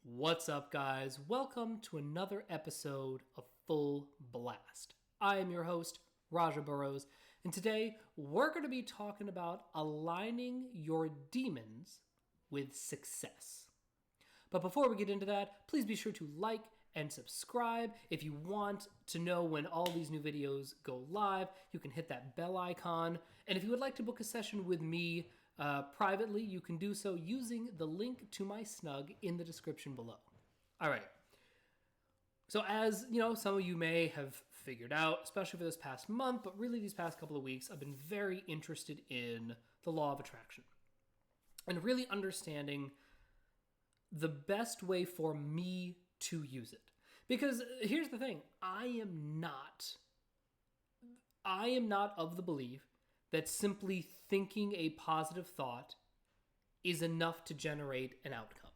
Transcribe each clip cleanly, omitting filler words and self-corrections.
What's up, guys? Welcome to another episode of Full Blast. I am your host, Raja Burrows, and today we're going to be talking about aligning your demons with success. But before we get into that, please be sure to like and subscribe. If you want to know when all these new videos go live, you can hit that bell icon. And if you would like to book a session with me privately, you can do so using the link to my Snugg in the description below. All right. So as you know, some of you may have figured out, especially for this past month, but really these past couple of weeks, I've been very interested in the law of attraction and really understanding the best way for me to use it. Because here's the thing, I am not of the belief that simply thinking a positive thought is enough to generate an outcome.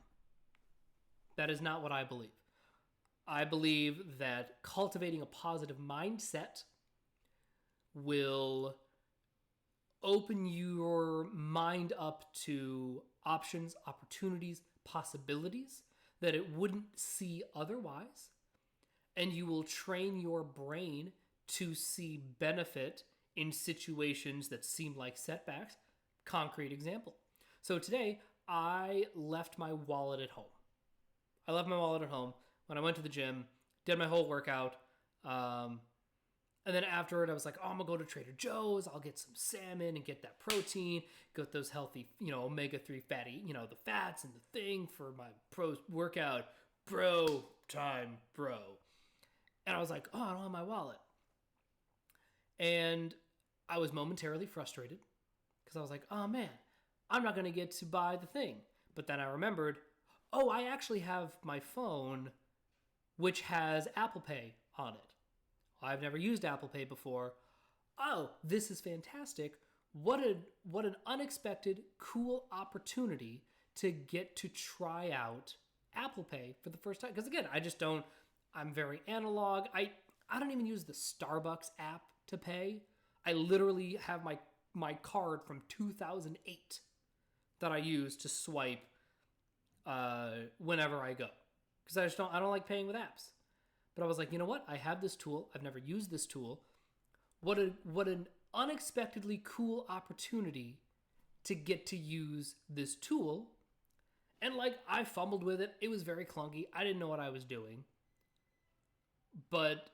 That is not what I believe. I believe that cultivating a positive mindset will open your mind up to options, opportunities, possibilities that it wouldn't see otherwise. And you will train your brain to see benefit in situations that seem like setbacks. Concrete example. So today, I left my wallet at home. When I went to the gym, did my whole workout. And then afterward, I was like, oh, I'm going to go to Trader Joe's. I'll get some salmon and get that protein, get those healthy, omega-3 fatty, the fats and the thing for my pro workout. Bro. And I was like, oh, I don't have my wallet. And I was momentarily frustrated because I was like, oh man, I'm not going to get to buy the thing. But then I remembered, oh, I actually have my phone, which has Apple Pay on it. I've never used Apple Pay before. Oh, this is fantastic. What an unexpected, cool opportunity to get to try out Apple Pay for the first time. Because again, I'm very analog. I don't even use the Starbucks app to pay. I literally have my card from 2008 that I use to swipe whenever I go. Because I don't like paying with apps. But I was like, you know what? I have this tool. I've never used this tool. What an unexpectedly cool opportunity to get to use this tool. And I fumbled with it. It was very clunky. I didn't know what I was doing. But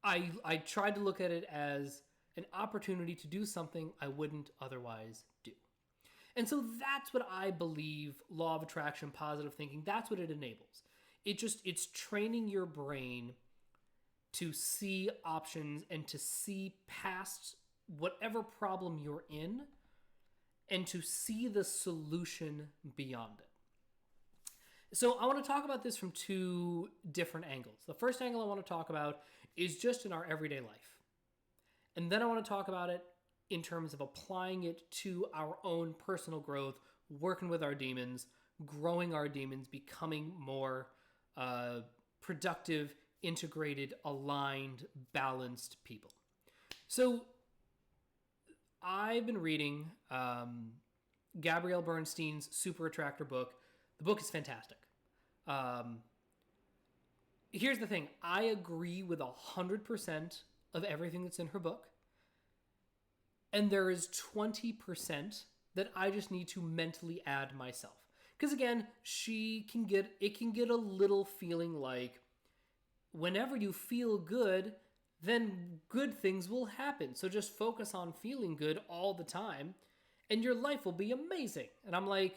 I tried to look at it as an opportunity to do something I wouldn't otherwise do. And so that's what I believe law of attraction, positive thinking, that's what it enables. It's training your brain to see options and to see past whatever problem you're in and to see the solution beyond it. So I want to talk about this from two different angles. The first angle I want to talk about is just in our everyday life. And then I want to talk about it in terms of applying it to our own personal growth, working with our demons, growing our demons, becoming more productive, integrated, aligned, balanced people. So I've been reading Gabrielle Bernstein's Super Attractor book. The book is fantastic. Here's the thing. I agree with 100% of everything that's in her book. And there is 20% that I just need to mentally add myself. Because again, it can get a little feeling like whenever you feel good, then good things will happen. So just focus on feeling good all the time and your life will be amazing. And I'm like,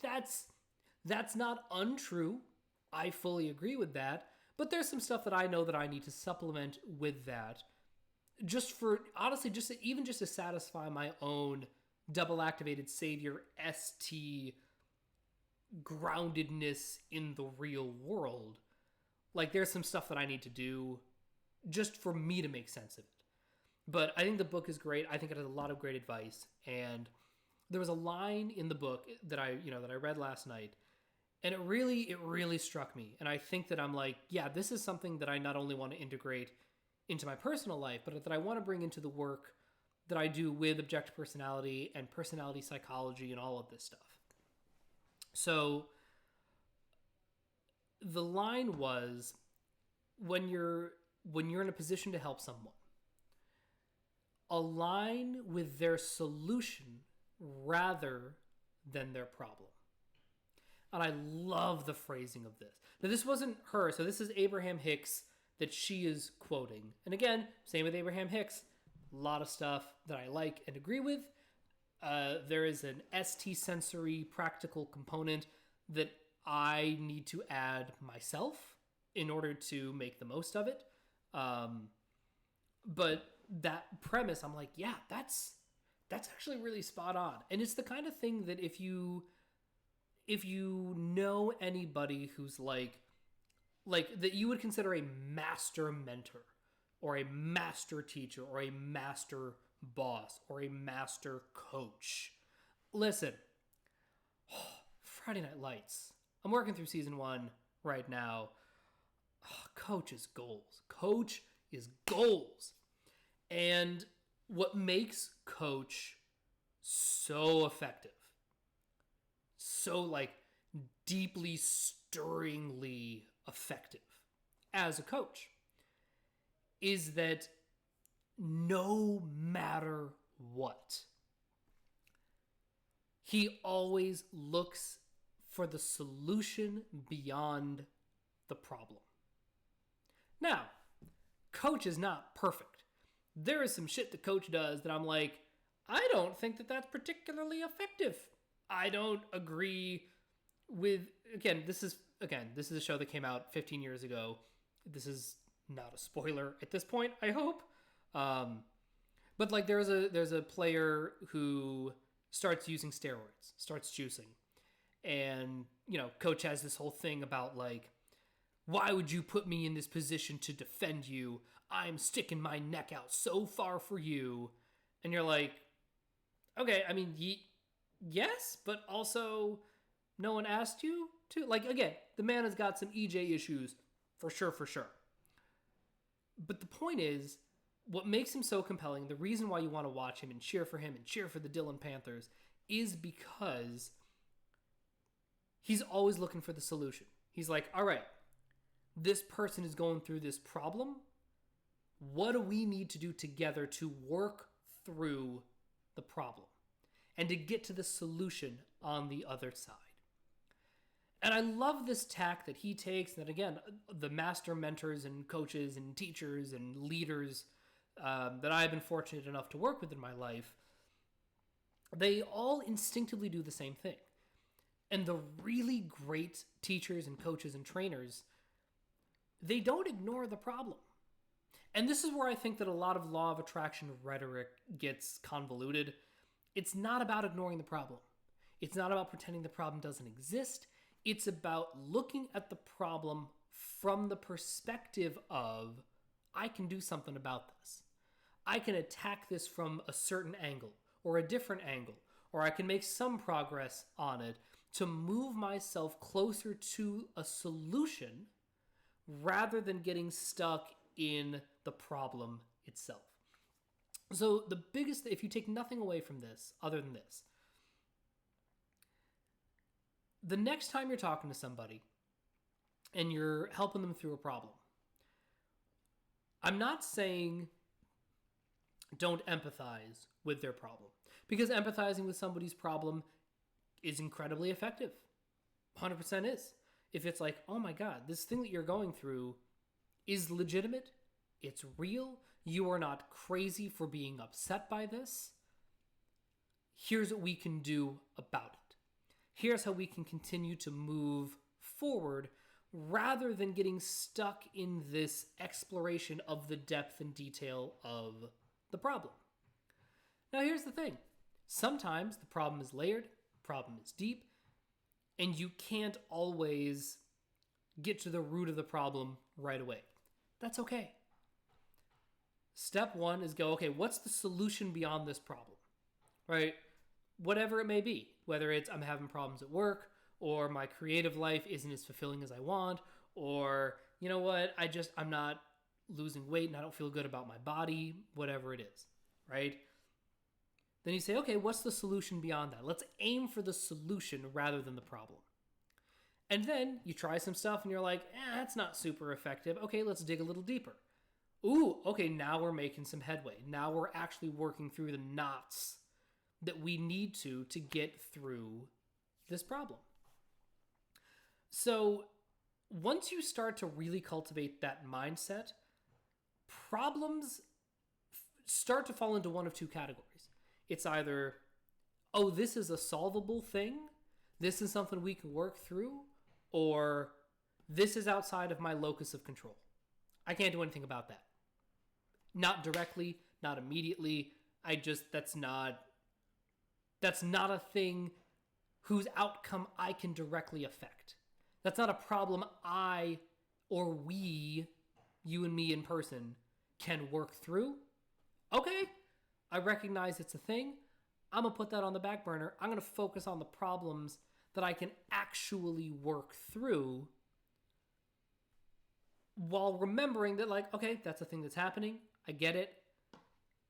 that's not untrue. I fully agree with that. But there's some stuff that I know that I need to supplement with that. Just to satisfy my own double activated savior ST groundedness in the real world. There's some stuff that I need to do just for me to make sense of it. But I think the book is great. I think it has a lot of great advice. And there was a line in the book that I read last night, and it really struck me. And I think that I'm like, yeah, this is something that I not only want to integrate into my personal life, but that I want to bring into the work that I do with objective personality and personality psychology and all of this stuff. So the line was, when you're in a position to help someone, align with their solution rather than their problem. And I love the phrasing of this. Now, this wasn't her, so this is Abraham Hicks that she is quoting. And again, same with Abraham Hicks. A lot of stuff that I like and agree with. There is an ST sensory practical component that I need to add myself in order to make the most of it. But that premise, I'm like, yeah, that's actually really spot on. And it's the kind of thing that if you know anybody who's like that you would consider a master mentor or a master teacher or a master boss or a master coach. Listen, Friday Night Lights. I'm working through season 1 right now. Coach is goals. Coach is goals. And what makes Coach so effective, so like deeply, stirringly effective as a coach, is that no matter what, he always looks for the solution beyond the problem. Now, Coach is not perfect. There is some shit that Coach does that I'm like, I don't think that that's particularly effective. I don't agree with, this is a show that came out 15 years ago. This is not a spoiler at this point, I hope. But like there's a player who starts using steroids, starts juicing. And, Coach has this whole thing about like, why would you put me in this position to defend you? I'm sticking my neck out so far for you. And you're like, okay, I mean, yes, but also no one asked you to. Like, again, the man has got some EJ issues, for sure. But the point is, what makes him so compelling, the reason why you want to watch him and cheer for him and cheer for the Dillon Panthers, is because he's always looking for the solution. He's like, all right, this person is going through this problem. What do we need to do together to work through the problem and to get to the solution on the other side? And I love this tack that he takes, that again, the master mentors and coaches and teachers and leaders that I've been fortunate enough to work with in my life, they all instinctively do the same thing. And the really great teachers and coaches and trainers, they don't ignore the problem. And this is where I think that a lot of law of attraction rhetoric gets convoluted. It's not about ignoring the problem. It's not about pretending the problem doesn't exist. It's about looking at the problem from the perspective of, I can do something about this. I can attack this from a certain angle or a different angle, or I can make some progress on it to move myself closer to a solution rather than getting stuck in the problem itself. So the biggest, if you take nothing away from this other than this, the next time you're talking to somebody and you're helping them through a problem, I'm not saying don't empathize with their problem, because empathizing with somebody's problem is incredibly effective. 100% is. If it's like, oh my God, this thing that you're going through is legitimate, it's real, you are not crazy for being upset by this, here's what we can do about it. Here's how we can continue to move forward rather than getting stuck in this exploration of the depth and detail of the problem. Now, here's the thing. Sometimes the problem is layered, the problem is deep, and you can't always get to the root of the problem right away. That's okay. Step one is go, okay, what's the solution beyond this problem? Right? Whatever it may be, whether it's I'm having problems at work, or my creative life isn't as fulfilling as I want, or you know what, I'm not losing weight and I don't feel good about my body, whatever it is, right? Then you say, okay, what's the solution beyond that? Let's aim for the solution rather than the problem. And then you try some stuff and you're like, that's not super effective. Okay, let's dig a little deeper. Ooh, okay, now we're making some headway. Now we're actually working through the knots that we need to get through this problem. So once you start to really cultivate that mindset, problems start to fall into one of two categories. It's either, oh, this is a solvable thing, this is something we can work through, or this is outside of my locus of control. I can't do anything about that. Not directly, not immediately. That's not a thing whose outcome I can directly affect. That's not a problem I or we, you and me in person, can work through. Okay, I recognize it's a thing. I'm going to put that on the back burner. I'm going to focus on the problems that I can actually work through while remembering that, like, okay, that's a thing that's happening. I get it.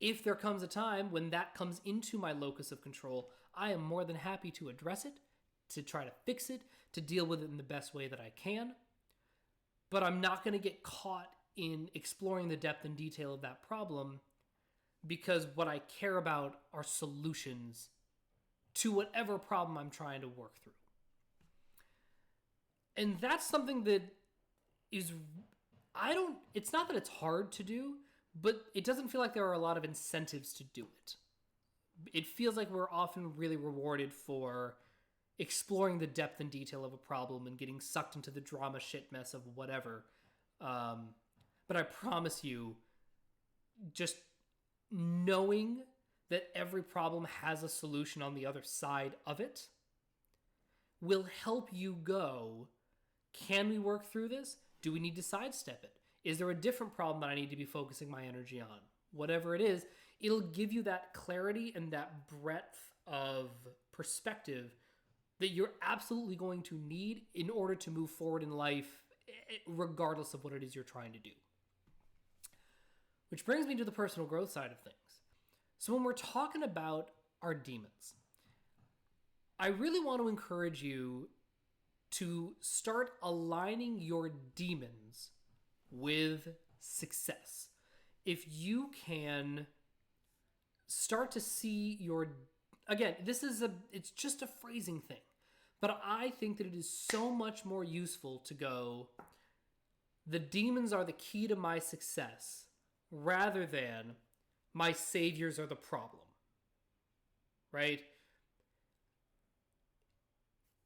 If there comes a time when that comes into my locus of control, I am more than happy to address it, to try to fix it, to deal with it in the best way that I can. But I'm not going to get caught in exploring the depth and detail of that problem, because what I care about are solutions to whatever problem I'm trying to work through. And that's something that is, it's not that it's hard to do, but it doesn't feel like there are a lot of incentives to do it. It feels like we're often really rewarded for exploring the depth and detail of a problem and getting sucked into the drama shit mess of whatever. But I promise you, just knowing that every problem has a solution on the other side of it will help you go, can we work through this? Do we need to sidestep it? Is there a different problem that I need to be focusing my energy on? Whatever it is, it'll give you that clarity and that breadth of perspective that you're absolutely going to need in order to move forward in life, regardless of what it is you're trying to do. Which brings me to the personal growth side of things. So when we're talking about our demons, I really want to encourage you to start aligning your demons with success. If you can start to see again, it's just a phrasing thing, but I think that it is so much more useful to go, the demons are the key to my success, rather than my saviors are the problem, right?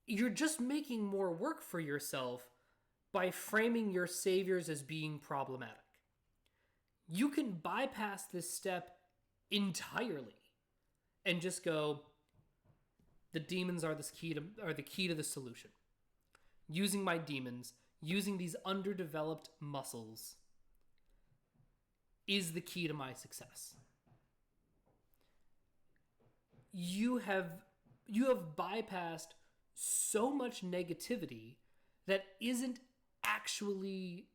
You're just making more work for yourself by framing your saviors as being problematic. You can bypass this step entirely and just go, the demons are the key to the solution. Using my demons, using these underdeveloped muscles is the key to my success. You have bypassed so much negativity that isn't actually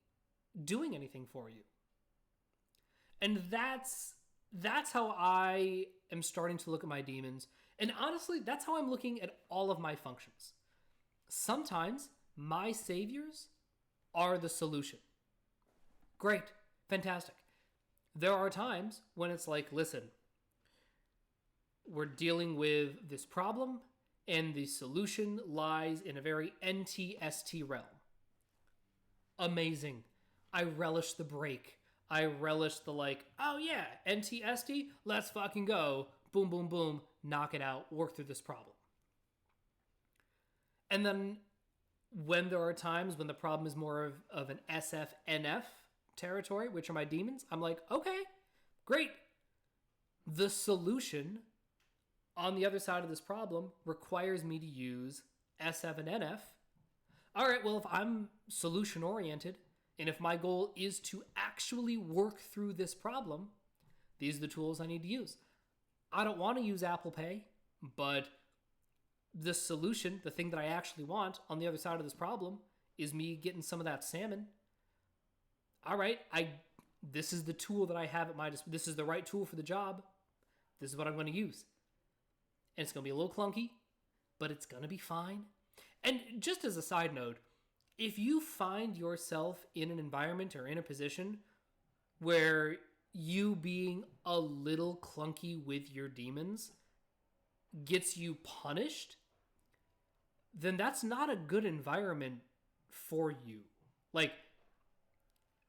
doing anything for you. And that's how I am starting to look at my demons. And honestly, that's how I'm looking at all of my functions. Sometimes my saviors are the solution. Great, fantastic. There are times when it's like, listen, we're dealing with this problem and the solution lies in a very NTST realm. Amazing. I relish the break. I relish the oh yeah, NTST, let's fucking go. Boom, boom, boom, knock it out, work through this problem. And then when there are times when the problem is more of an SFNF territory, which are my demons, I'm like, okay, great. The solution on the other side of this problem requires me to use SF and NF. All right, well, if I'm solution oriented, and if my goal is to actually work through this problem, these are the tools I need to use. I don't want to use Apple Pay, but the solution, the thing that I actually want on the other side of this problem, is me getting some of that salmon. All right, this is the tool that I have at my disposal. This is the right tool for the job. This is what I'm going to use. And it's going to be a little clunky, but it's going to be fine. And just as a side note, if you find yourself in an environment or in a position where you being a little clunky with your demons gets you punished, then that's not a good environment for you. Like,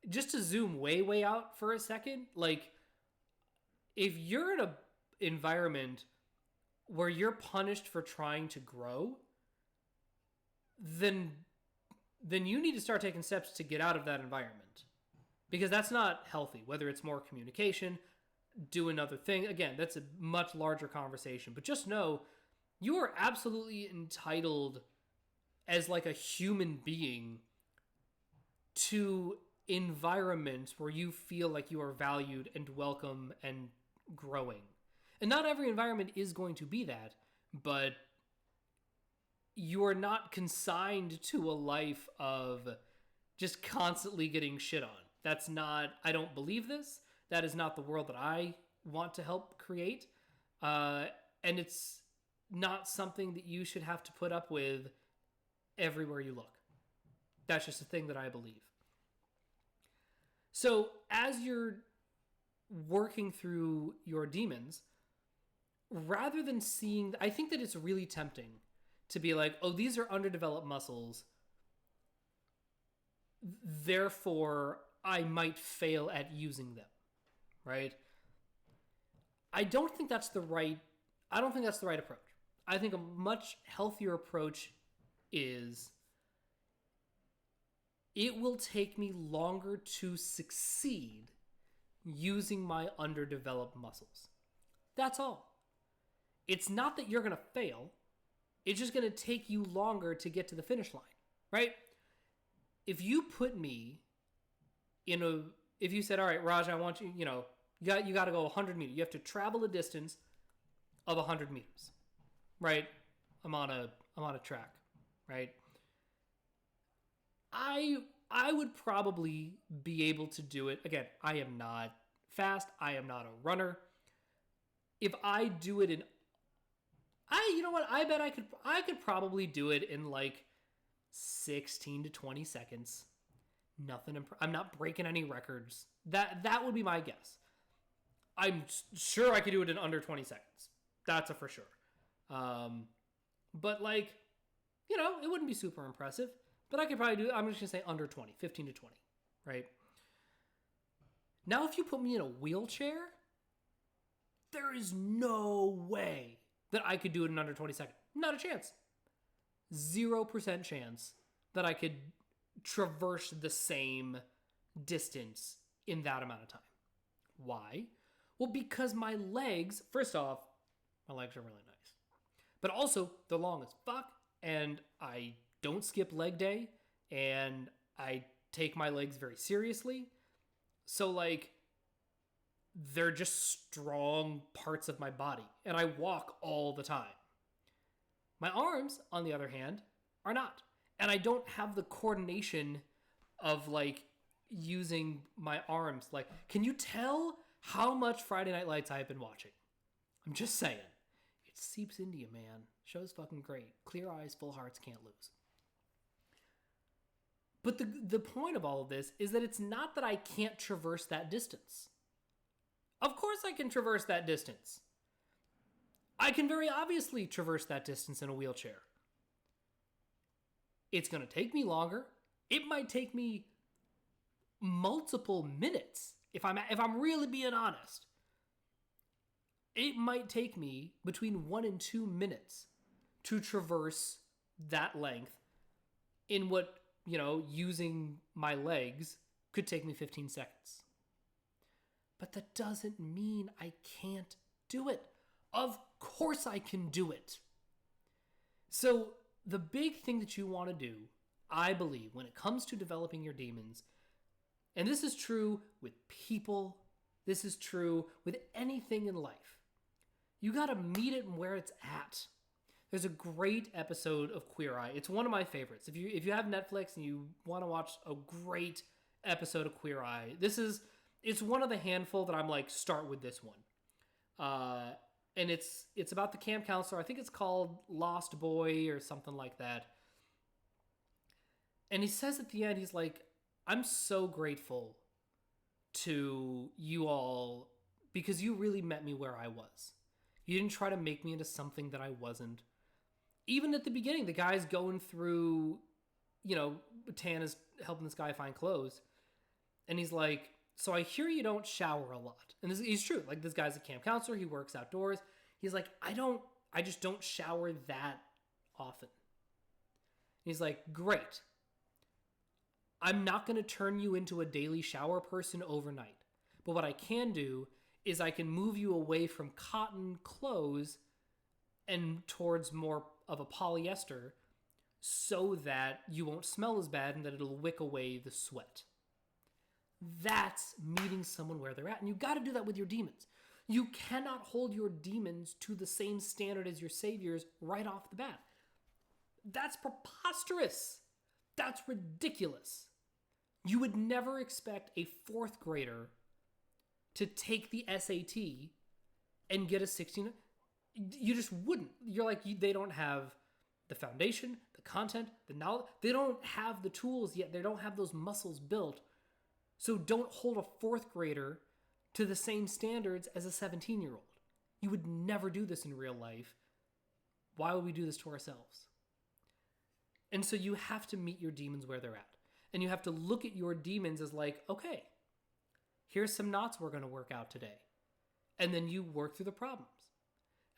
just to zoom way, way out for a second, like, if you're in an environment where you're punished for trying to grow, then you need to start taking steps to get out of that environment. Because that's not healthy, whether it's more communication, do another thing. Again, that's a much larger conversation. But just know, you are absolutely entitled as like a human being to environments where you feel like you are valued and welcome and growing. And not every environment is going to be that, but you are not consigned to a life of just constantly getting shit on. That's not, I don't believe this. That is not the world that I want to help create. And it's not something that you should have to put up with everywhere you look. That's just a thing that I believe. So as you're working through your demons, rather than seeing, I think that it's really tempting to be like, oh, these are underdeveloped muscles, therefore I might fail at using them, right? I don't think that's the right approach. I think a much healthier approach is, it will take me longer to succeed using my underdeveloped muscles. That's all. It's not that you're going to fail. It's just going to take you longer to get to the finish line, right? If you put me if you said, all right, Raj, I want you, you got to go 100 meters. You have to travel a distance of 100 meters, right? I'm on a track, right? I would probably be able to do it. Again, I am not fast. I am not a runner. If I do it I bet I could probably do it in like 16 to 20 seconds. I'm not breaking any records. That would be my guess. I'm sure I could do it in under 20 seconds. That's a for sure. But like, it wouldn't be super impressive. But I could probably do it. I'm just going to say under 20, 15 to 20, right? Now, if you put me in a wheelchair, there is no way that I could do it in under 20 seconds. Not a chance. 0% chance that I could traverse the same distance in that amount of time. Why? Well, because my legs, first off, my legs are really nice. But also, they're long as fuck, and I don't skip leg day, and I take my legs very seriously. So, like, they're just strong parts of my body, and I walk all the time. My arms, on the other hand, are not. And I don't have the coordination of, like, using my arms. Like, can you tell how much Friday Night Lights I've been watching? I'm just saying. It seeps into you, man. Show's fucking great. Clear eyes, full hearts, can't lose. But the point of all of this is that it's not that I can't traverse that distance. Of course I can traverse that distance. I can very obviously traverse that distance in a wheelchair. It's going to take me longer. It might take me multiple minutes. If I'm really being honest, it might take me between 1 and 2 minutes to traverse that length in what, using my legs could take me 15 seconds. But that doesn't mean I can't do it. Of course I can do it. So the big thing that you want to do, I believe, when it comes to developing your demons, and this is true with people, this is true with anything in life, you got to meet it where it's at. There's a great episode of Queer Eye. It's one of my favorites. If you have Netflix and you want to watch a great episode of Queer Eye, it's one of the handful that I'm like, start with this one. And it's about the camp counselor. I think it's called Lost Boy or something like that. And he says at the end, he's like, I'm so grateful to you all because you really met me where I was. You didn't try to make me into something that I wasn't. Even at the beginning, the guy's going through, Tan is helping this guy find clothes. And he's like, so I hear you don't shower a lot. And he's true. Like, this guy's a camp counselor. He works outdoors. He's like, I just don't shower that often. And he's like, great. I'm not going to turn you into a daily shower person overnight. But what I can do is I can move you away from cotton clothes and towards more of a polyester so that you won't smell as bad and that it'll wick away the sweat. That's meeting someone where they're at. And you got to do that with your demons. You cannot hold your demons to the same standard as your saviors right off the bat. That's preposterous. That's ridiculous. You would never expect a fourth grader to take the SAT and get a 16. You just wouldn't. You're like, they don't have the foundation, the content, the knowledge. They don't have the tools yet. They don't have those muscles built. So don't hold a fourth grader to the same standards as a 17-year-old. You would never do this in real life. Why would we do this to ourselves? And so you have to meet your demons where they're at. And you have to look at your demons as like, okay, here's some knots we're going to work out today. And then you work through the problems.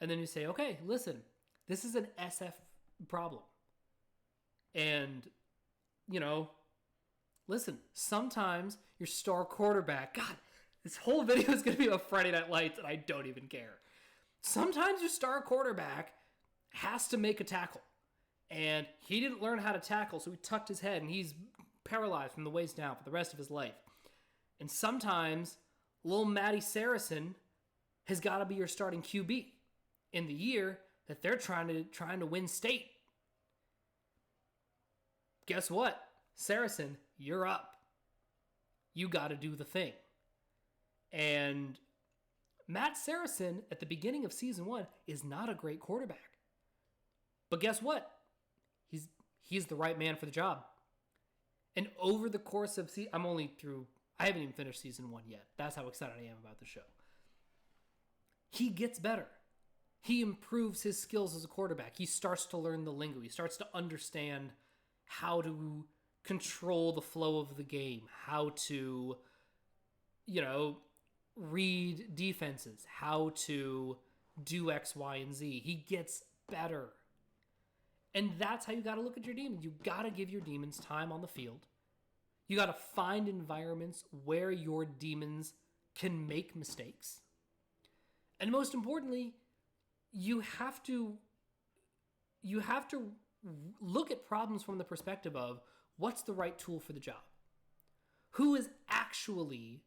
And then you say, okay, listen, this is an SF problem. And, listen, sometimes your star quarterback, God, this whole video is going to be about Friday Night Lights and I don't even care. Sometimes your star quarterback has to make a tackle. And he didn't learn how to tackle, so he tucked his head and he's paralyzed from the waist down for the rest of his life. And sometimes little Matty Saracen has got to be your starting QB in the year that they're trying to win state. Guess what? Saracen, you're up. You got to do the thing. And Matt Saracen at the beginning of season 1 is not a great quarterback. But guess what? He's the right man for the job. And over the course of I haven't even finished season 1 yet. That's how excited I am about the show. He gets better. He improves his skills as a quarterback. He starts to learn the lingo. He starts to understand how to control the flow of the game, how to, read defenses, how to do X, Y, and Z. He gets better. And that's how you got to look at your demons. You got to give your demons time on the field. You got to find environments where your demons can make mistakes. And most importantly, you have to look at problems from the perspective of what's the right tool for the job? Who is actually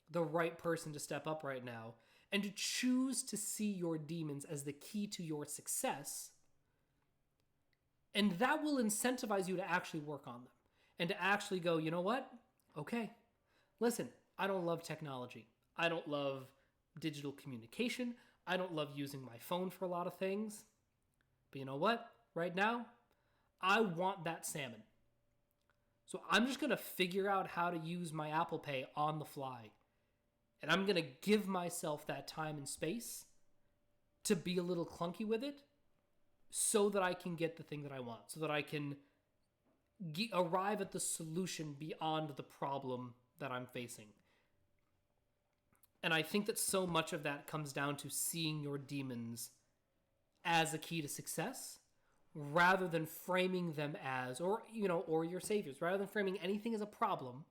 the right person to step up right now? And to choose to see your demons as the key to your success. And that will incentivize you to actually work on them. And to actually go, you know what? Okay, listen, I don't love technology. I don't love digital communication. I don't love using my phone for a lot of things. But you know what? Right now, I want that salmon. So I'm just going to figure out how to use my Apple Pay on the fly. And I'm going to give myself that time and space to be a little clunky with it so that I can get the thing that I want. So that I can arrive at the solution beyond the problem that I'm facing. And I think that so much of that comes down to seeing your demons as a key to success rather than framing them as, or your saviors, rather than framing anything as a problem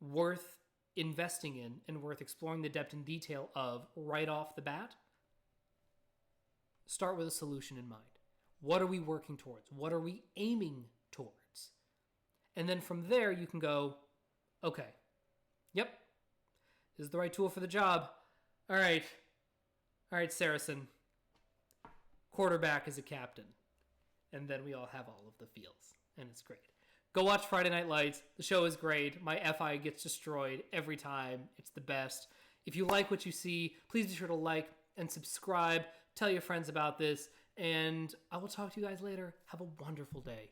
worth investing in and worth exploring the depth and detail of right off the bat. Start with a solution in mind. What are we working towards? What are we aiming towards? And then from there, you can go, okay, yep, this is the right tool for the job. All right, Saracen, quarterback is a captain. And then we all have all of the feels, and it's great. Go watch Friday Night Lights. The show is great. My FI gets destroyed every time. It's the best. If you like what you see, please be sure to like and subscribe. Tell your friends about this, and I will talk to you guys later. Have a wonderful day.